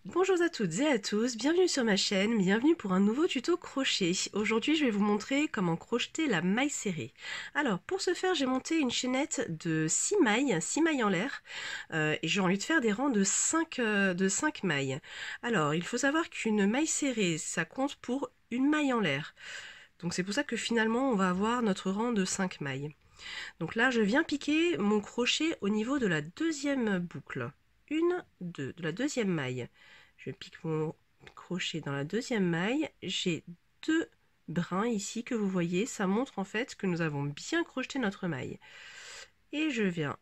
Bonjour à toutes et à tous, bienvenue sur ma chaîne, bienvenue pour un nouveau tuto crochet. Aujourd'hui je vais vous montrer comment crocheter la maille serrée. Alors pour ce faire j'ai monté une chaînette de 6 mailles en l'air et j'ai envie de faire des rangs de 5 mailles. Alors il faut savoir qu'une maille serrée ça compte pour une maille en l'air. Donc c'est pour ça que finalement on va avoir notre rang de 5 mailles. Donc là je viens piquer mon crochet au niveau de la deuxième boucle. De la deuxième maille. Je pique mon crochet dans la deuxième maille. J'ai deux brins ici que vous voyez. Ça montre en fait que nous avons bien crocheté notre maille. Et je viens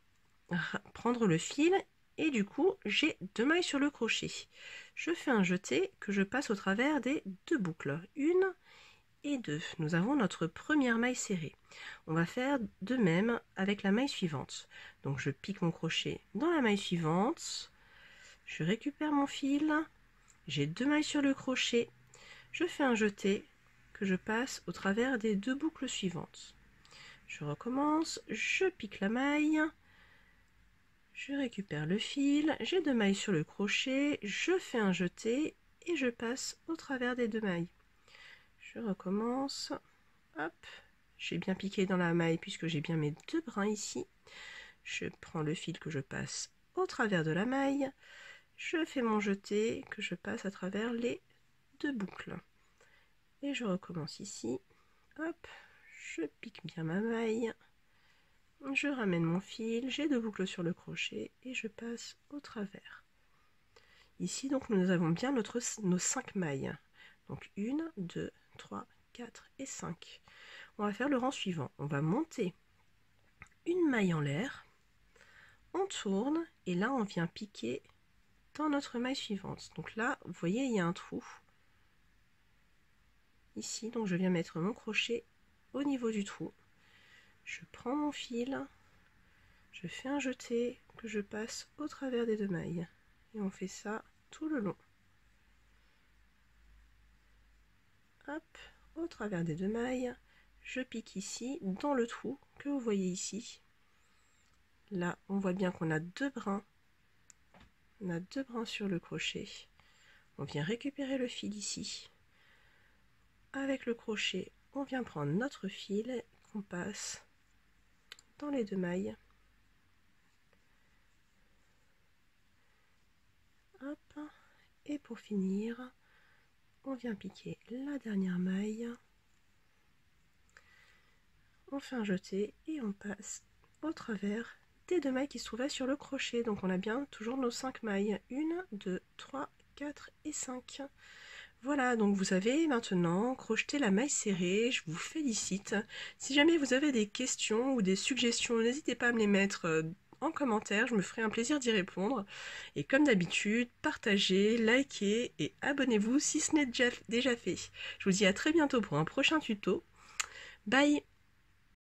prendre le fil et du coup j'ai deux mailles sur le crochet. Je fais un jeté que je passe au travers des deux boucles. Une et deux. Nous avons notre première maille serrée. On va faire de même avec la maille suivante. Donc je pique mon crochet dans la maille suivante. Je récupère mon fil. J'ai deux mailles sur le crochet. Je fais un jeté que je passe au travers des deux boucles suivantes. Je recommence, je pique la maille. Je récupère le fil. J'ai deux mailles sur le crochet. Je fais un jeté et je passe au travers des deux mailles. Je recommence. Hop, j'ai bien piqué dans la maille puisque j'ai bien mes deux brins ici. Je prends le fil que je passe au travers de la maille. Je fais mon jeté que je passe à travers les deux boucles. Et je recommence ici. Hop, je pique bien ma maille. Je ramène mon fil, j'ai deux boucles sur le crochet et je passe au travers. Ici donc nous avons bien nos 5 mailles. Donc 1, 2, 3, 4 et 5. On va faire le rang suivant. On va monter une maille en l'air, on tourne et là on vient piquer dans notre maille suivante. Donc là, vous voyez, il y a un trou ici, donc je viens mettre mon crochet au niveau du trou. Je prends mon fil, je fais un jeté que je passe au travers des deux mailles et on fait ça tout le long. Hop, au travers des deux mailles, je pique ici dans le trou que vous voyez ici. Là, on voit bien qu'on a deux brins. On a deux brins sur le crochet. On vient récupérer le fil ici. Avec le crochet, on vient prendre notre fil qu'on passe dans les deux mailles. Hop. Et pour finir, on vient piquer la dernière maille. On fait un jeté et on passe au travers des deux mailles qui se trouvaient sur le crochet. Donc on a bien toujours nos 5 mailles. 1, 2, 3, 4 et 5. Voilà, donc vous avez maintenant crocheté la maille serrée, je vous félicite. Si jamais vous avez des questions ou des suggestions, n'hésitez pas à me les mettre en commentaire, je me ferai un plaisir d'y répondre. Et comme d'habitude, partagez, likez et abonnez-vous si ce n'est déjà fait. Je vous dis à très bientôt pour un prochain tuto. Bye!